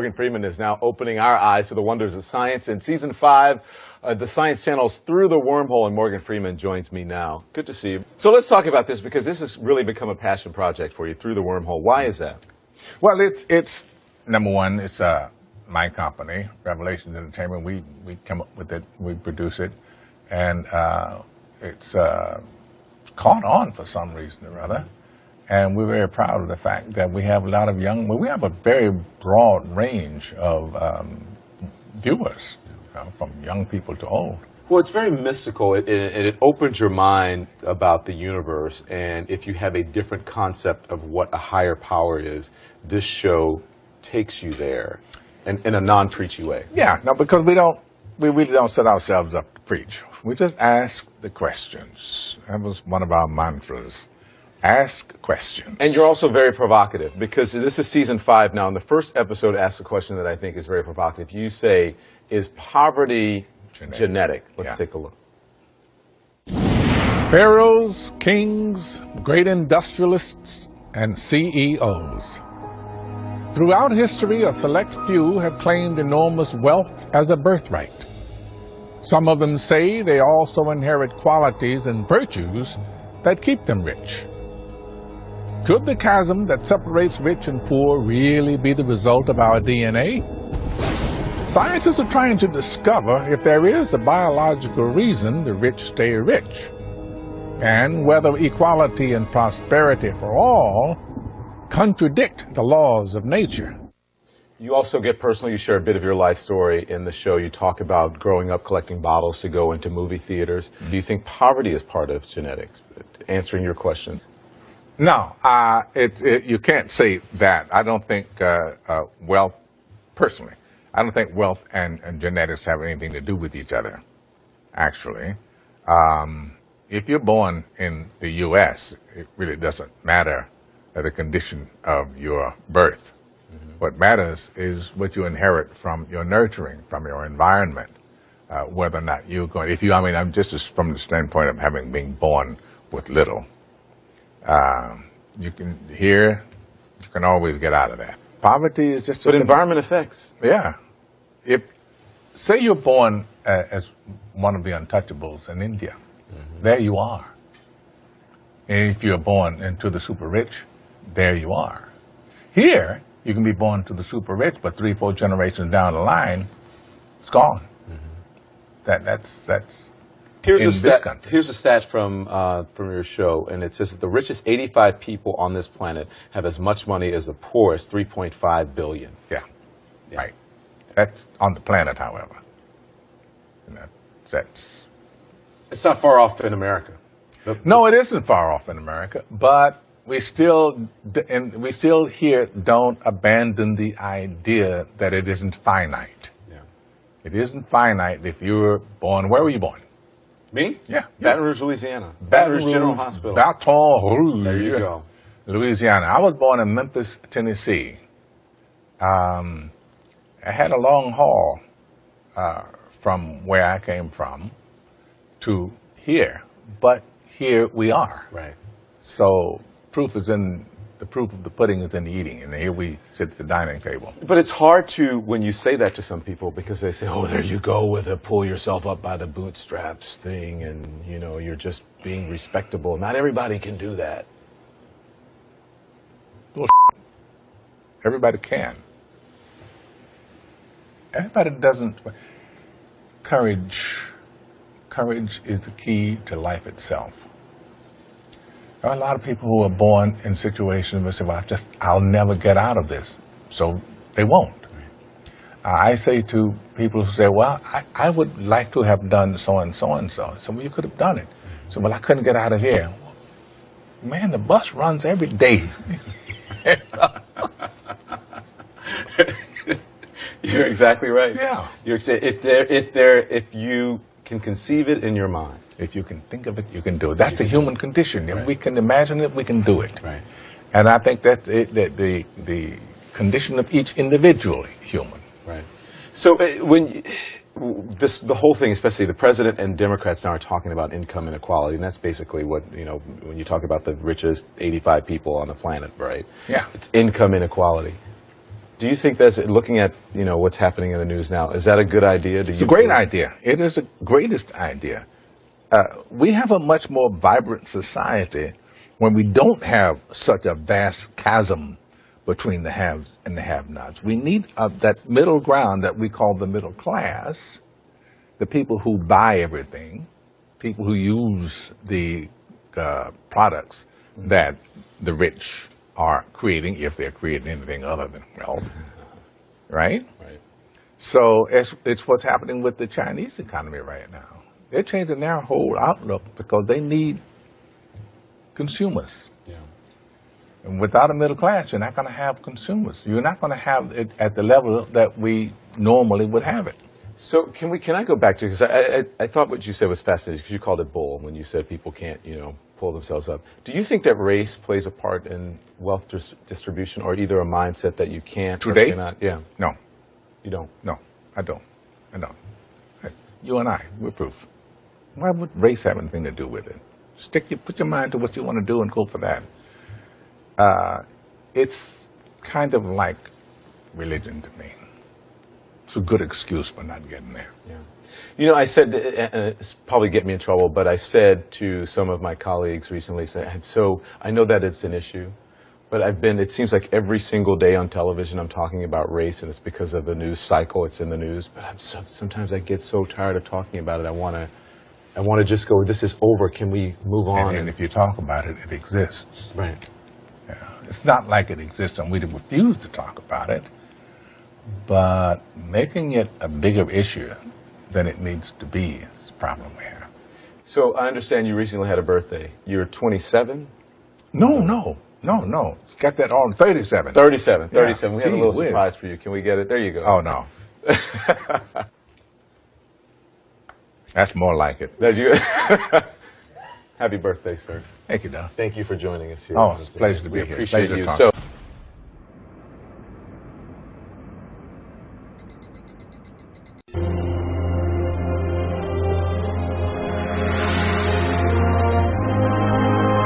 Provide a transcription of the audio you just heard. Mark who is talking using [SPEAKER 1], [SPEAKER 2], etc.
[SPEAKER 1] Morgan Freeman is now opening our eyes to the wonders of science. In Season 5, the Science Channel's Through the Wormhole, and Morgan Freeman joins me now. Good to see you. So let's talk about this, because this has really become a passion project for you, Through the Wormhole. Why is that?
[SPEAKER 2] Well, it's number one, it's my company, Revelations Entertainment. We come up with it, we produce it, and it's caught on for some reason or other. And we're very proud of the fact that we have a lot of we have a very broad range of viewers, from young people to old.
[SPEAKER 1] Well, it's very mystical, and it opens your mind about the universe. And if you have a different concept of what a higher power is, this show takes you there in a non-preachy way.
[SPEAKER 2] Yeah, no, because we really don't set ourselves up to preach. We just ask the questions. That was one of our mantras. Ask questions.
[SPEAKER 1] And you're also very provocative, because this is Season 5 now, and the first episode asks a question that I think is very provocative. You say, is poverty genetic? Let's take a look.
[SPEAKER 2] Pharaohs, kings, great industrialists, and CEOs. Throughout history, a select few have claimed enormous wealth as a birthright. Some of them say they also inherit qualities and virtues that keep them rich. Could the chasm that separates rich and poor really be the result of our DNA? Scientists are trying to discover if there is a biological reason the rich stay rich, and whether equality and prosperity for all contradict the laws of nature.
[SPEAKER 1] You also get personal. You share a bit of your life story in the show. You talk about growing up collecting bottles to go into movie theaters. Do you think poverty is part of genetics? Answering your questions.
[SPEAKER 2] No, you can't say that. I don't think wealth, personally, I don't think wealth and genetics have anything to do with each other, actually. If you're born in the U.S., it really doesn't matter the condition of your birth. Mm-hmm. What matters is what you inherit from your nurturing, from your environment, whether or not you're going, I'm just from the standpoint of having been born with little. You can always get out of that. Poverty is just...
[SPEAKER 1] But environment effects.
[SPEAKER 2] Yeah. Say you're born as one of the untouchables in India, mm-hmm. There you are. And if you're born into the super rich, there you are. Here, you can be born to the super rich, but 3-4 generations down the line, it's gone. Mm-hmm. That's
[SPEAKER 1] Here's a stat from your show, and it says that the richest 85 people on this planet have as much money as the poorest 3.5 billion.
[SPEAKER 2] Yeah, right. That's on the planet, however. And
[SPEAKER 1] it's not far off in America.
[SPEAKER 2] No, it isn't far off in America, but we still here don't abandon the idea that it isn't finite. Yeah. It isn't finite if you were born. Where were you born?
[SPEAKER 1] Me?
[SPEAKER 2] Yeah.
[SPEAKER 1] Baton Rouge, Louisiana. Baton Rouge General Hospital.
[SPEAKER 2] Baton Rouge.
[SPEAKER 1] There you go.
[SPEAKER 2] Louisiana. I was born in Memphis, Tennessee. I had a long haul from where I came from to here, but here we are.
[SPEAKER 1] Right.
[SPEAKER 2] So proof of the pudding is in the eating, and here we sit at the dining table.
[SPEAKER 1] But it's hard to, when you say that to some people, because they say, oh, there you go with a pull yourself up by the bootstraps thing, and, you're just being respectable. Not everybody can do that.
[SPEAKER 2] Well, everybody can. Everybody doesn't. Courage is the key to life itself. There are a lot of people who are born in situations where they say, well, I'll never get out of this. So they won't. I say to people who say, well, I would like to have done so and so and so. So, well, you could have done it. So, well, I couldn't get out of here. Man, the bus runs every day.
[SPEAKER 1] You're exactly right.
[SPEAKER 2] Yeah.
[SPEAKER 1] If you can conceive it in your mind.
[SPEAKER 2] If you can think of it, you can do it. That's the human condition. If we can imagine it, we can do it.
[SPEAKER 1] Right.
[SPEAKER 2] And I think that's the condition of each individual human.
[SPEAKER 1] Right. So the whole thing, especially the president and Democrats now are talking about income inequality, and that's basically what, when you talk about the richest 85 people on the planet, right?
[SPEAKER 2] Yeah.
[SPEAKER 1] It's income inequality. Do you think that's, looking at, what's happening in the news now, is that a good idea?
[SPEAKER 2] It's a great idea. It is the greatest idea. We have a much more vibrant society when we don't have such a vast chasm between the haves and the have-nots. We need that middle ground that we call the middle class, the people who buy everything, people who use the products that the rich are creating, if they're creating anything other than wealth, right?
[SPEAKER 1] Right.
[SPEAKER 2] So it's what's happening with the Chinese economy right now. They're changing their whole outlook because they need consumers.
[SPEAKER 1] Yeah.
[SPEAKER 2] And without a middle class, you're not going to have consumers. You're not going to have it at the level that we normally would have it.
[SPEAKER 1] So can I go back to, because I thought what you said was fascinating, because you called it bull when you said people can't, pull themselves up. Do you think that race plays a part in wealth distribution, or either a mindset that you can't
[SPEAKER 2] Today?
[SPEAKER 1] or cannot? Yeah.
[SPEAKER 2] No.
[SPEAKER 1] You don't?
[SPEAKER 2] No, I don't. You and I, we're proof. Why would race have anything to do with it? Put your mind to what you want to do and go for that. It's kind of like religion to me. It's a good excuse for not getting there.
[SPEAKER 1] Yeah. I said, and it's probably get me in trouble, but I said to some of my colleagues recently, so I know that it's an issue, but it seems like every single day on television I'm talking about race, and it's because of the news cycle, it's in the news, but sometimes I get so tired of talking about it, I want to just go, this is over, can we move on?
[SPEAKER 2] And if you talk about it, it exists.
[SPEAKER 1] Right.
[SPEAKER 2] Yeah. It's not like it exists and we refuse to talk about it, but making it a bigger issue than it needs to be is the problem we have.
[SPEAKER 1] So I understand you recently had a birthday. You're 27?
[SPEAKER 2] No. Got that all 37.
[SPEAKER 1] 37.
[SPEAKER 2] Yeah.
[SPEAKER 1] We have a little surprise for you. Can we get it? There you go.
[SPEAKER 2] Oh, no. That's more like it.
[SPEAKER 1] Happy birthday, sir.
[SPEAKER 2] Thank you, Don.
[SPEAKER 1] Thank you for joining us here.
[SPEAKER 2] Oh, it's a pleasure to be here.
[SPEAKER 1] We appreciate you.
[SPEAKER 2] So.